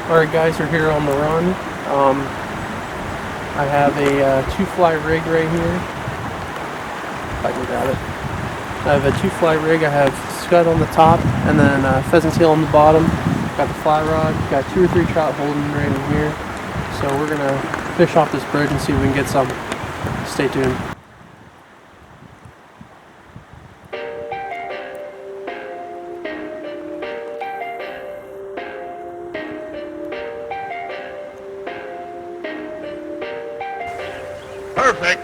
Alright guys, we're here on the run. I have a 2-fly rig right here. If I can grab it. I have a 2-fly rig. I have scud on the top and then pheasant tail on the bottom. Got the fly rod. Got 2 or 3 trout holding right in here. So we're gonna fish off this bridge and see if we can get some. Stay tuned. Perfect.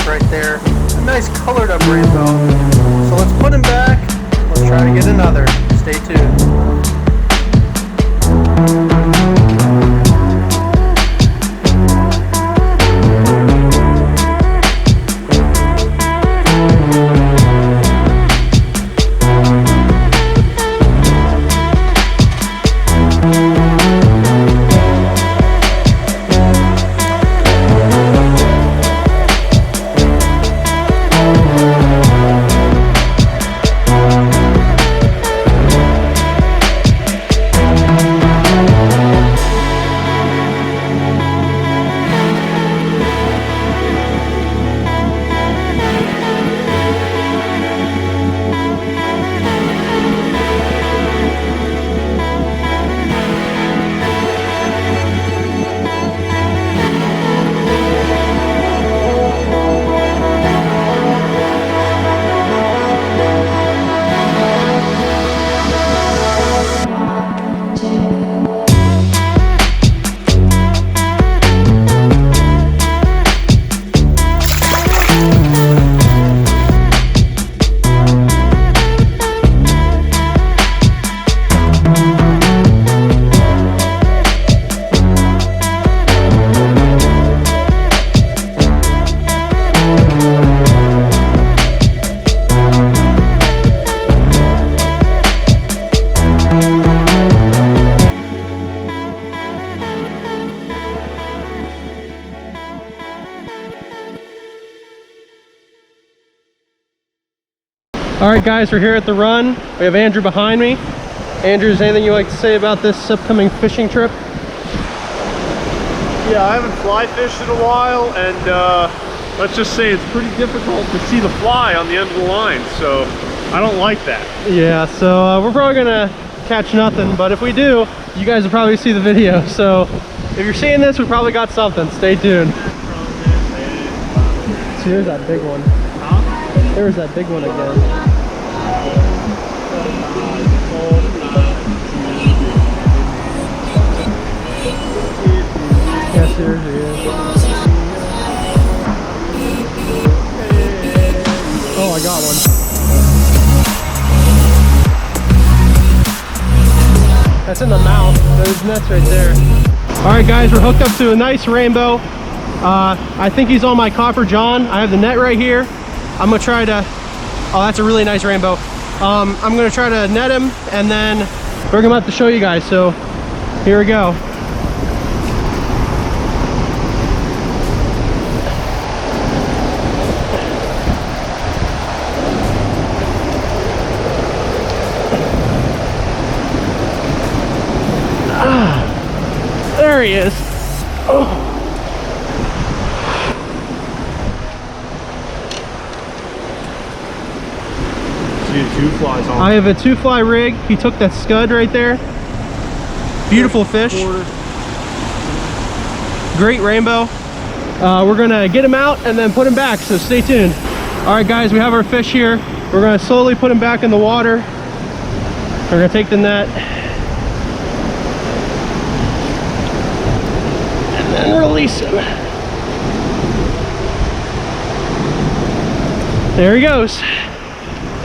Right there, a nice colored up rainbow. So let's put him back. Let's try to get another. Stay tuned. Alright guys, we're here at the run. We have Andrew behind me. Andrew, is there anything you'd like to say about this upcoming fishing trip? Yeah, I haven't fly fished in a while, and let's just say it's pretty difficult to see the fly on the end of the line, so I don't like that. Yeah, so we're probably gonna catch nothing, but if we do, you guys will probably see the video. So if you're seeing this, we probably got something. Stay tuned. So here's that big one. Huh? There's that big one again. Yes, there he is. Oh, I got one. That's in the mouth. There's nets right there. Alright guys, we're hooked up to a nice rainbow. I think he's on my copper john. I have the net right here. I'm gonna try to, oh, that's a really nice rainbow. I'm gonna try to net him and then bring him up to show you guys. So here we go. There he is. Oh. You had 2 flies on. I have a 2-fly rig. He took that scud right there. Beautiful fish. Great rainbow. We're gonna get him out and then put him back, so stay tuned. All right guys, we have our fish here. We're gonna slowly put him back in the water. We're gonna take the net and then release him. There he goes.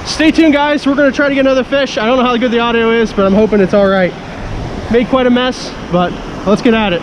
Stay tuned guys, we're gonna try to get another fish. I don't know how good the audio is, but I'm hoping it's all right. Made quite a mess, but let's get at it.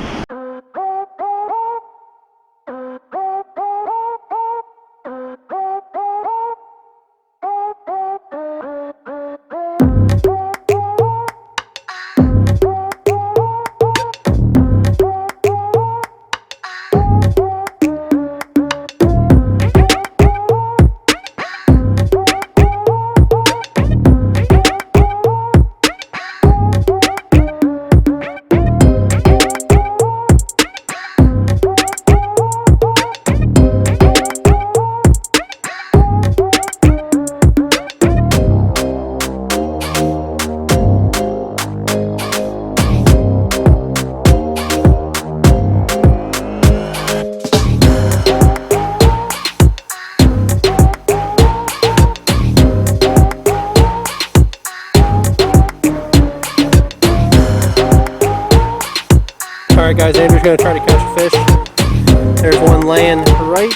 Alright guys, Andrew's going to try to catch a fish. There's one laying right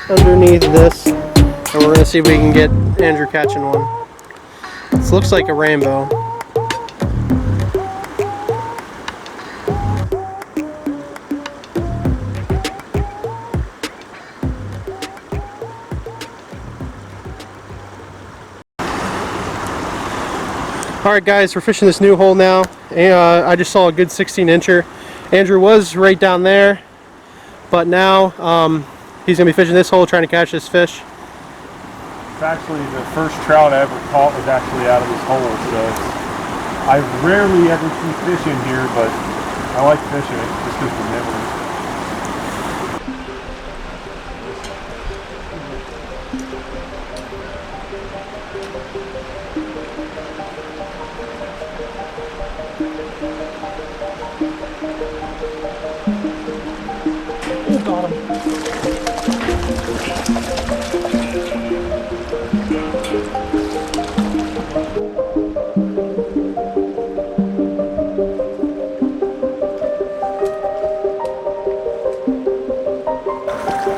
underneath this, and we're going to see if we can get Andrew catching one. This looks like a rainbow. Alright guys, we're fishing this new hole now. I just saw a good 16-incher. Andrew was right down there, but now he's going to be fishing this hole trying to catch this fish. It's actually the first trout I ever caught was actually out of this hole, so I rarely ever see fish in here, but I like fishing it just because the memories. Got him.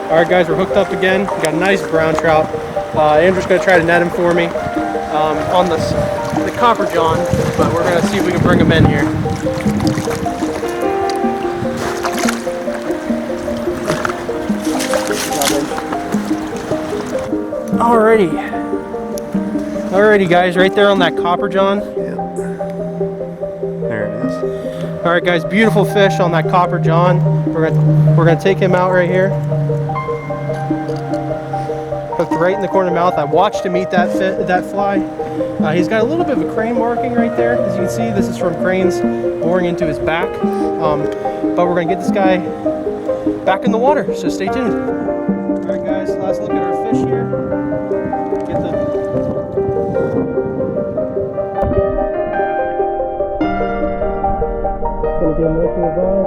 Alright guys, we're hooked up again. We got a nice brown trout. Andrew's going to try to net him for me on the copper john, but we're going to see if we can bring him in here. Alrighty guys, right there on that copper john. Yep. There it is. Alright guys, beautiful fish on that copper john. We're gonna take him out right here. Hooked right in the corner of the mouth. I watched him eat that fly. He's got a little bit of a crane marking right there. As you can see, this is from cranes boring into his back. But we're gonna get this guy back in the water, so stay tuned. Alright guys, last look at our fish here. Get the gonna get him making his eye.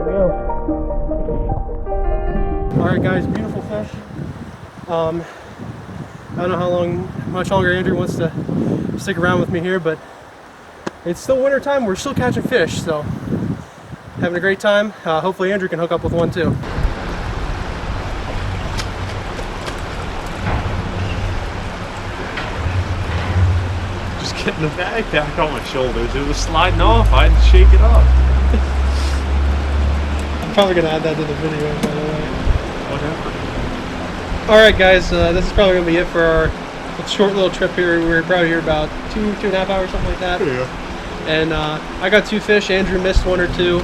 There we go. Alright guys, beautiful fish. I don't know how much longer Andrew wants to stick around with me here, but it's still winter time. We're still catching fish, so having a great time. Hopefully Andrew can hook up with one too. Just getting the bag back on my shoulders. It was sliding off. I had to shake it up. I'm probably gonna add that to the video, by the way. Whatever. Alright guys, this is probably going to be it for our short little trip here. We were probably here about 2.5 hours, something like that. Yeah. And I got 2 fish. Andrew missed 1 or 2.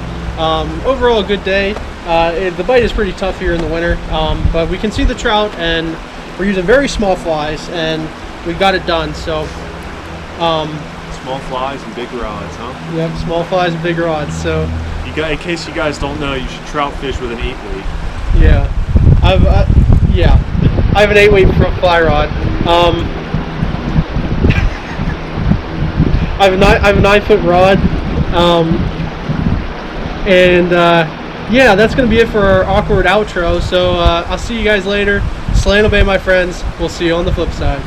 Overall, a good day. The bite is pretty tough here in the winter, but we can see the trout, and we're using very small flies, and we got it done. So small flies and big rods, huh? Yep, small flies and big rods. So in case you guys don't know, you should trout fish with an 8-weight. Yeah, I have an 8-weight fly rod. I have a 9-foot rod. Yeah, that's gonna be it for our awkward outro. So I'll see you guys later. Slant obey, my friends. We'll see you on the flip side.